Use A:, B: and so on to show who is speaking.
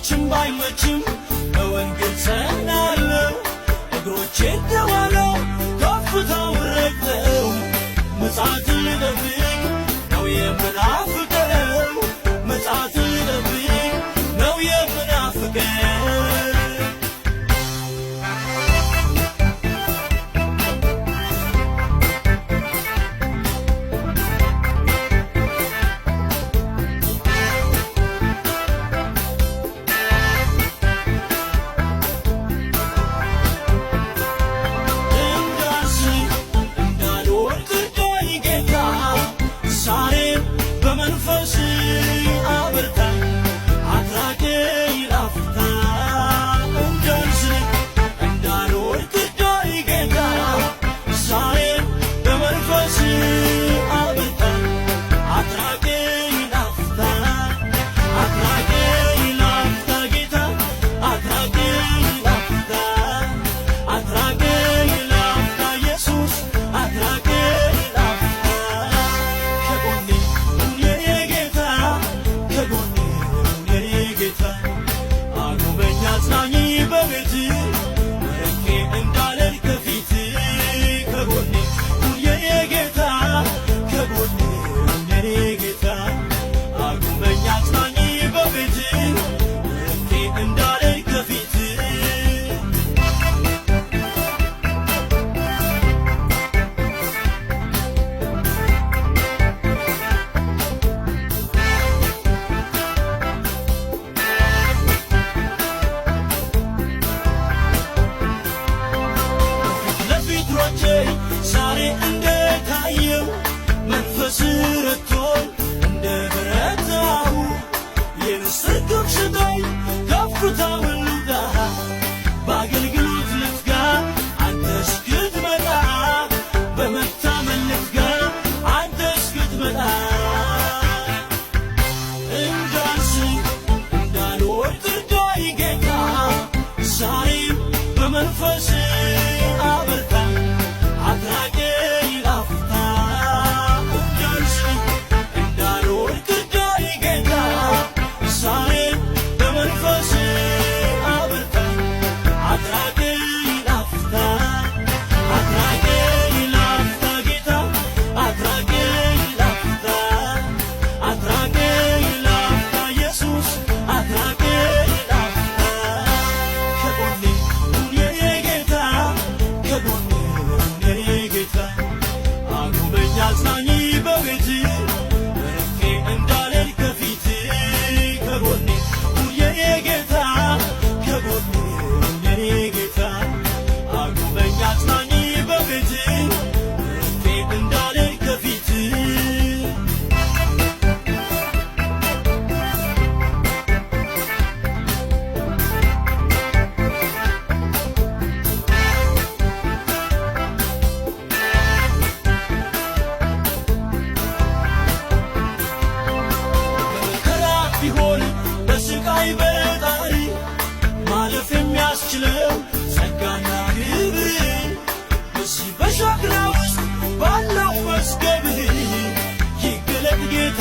A: ቢመችም ባይመችም በወንጌል ጸናለሁ እግሮቼ ደዋለው ከፍታው ረግጠው ምጽአትን ልጠብቅ ነው የምናፍቀው ምጽአትን ልጠብቅ ነው የምናፍቀው ዛሬ እንደታየው መንፈስ ረድቶኝ እንደበረታሁ የምስር ግብ ስጠኝ ከፍታውን ልውጣ በአገልግሎት ልትጋ አንተ እስክትመጣ በመታመን ልትጋ አንተ እስክትመጣ እንዳልስት እንዳልወድቅ እርዳኝ ጌታ ዛሬም በመንፈስ በስቃይ በጣሪ ማለፍ የሚያስችለው ጸጋና ክብር በዚህ በሸክላ ውስጥ ባለው መዝገብህ ይገለጥ ጌታ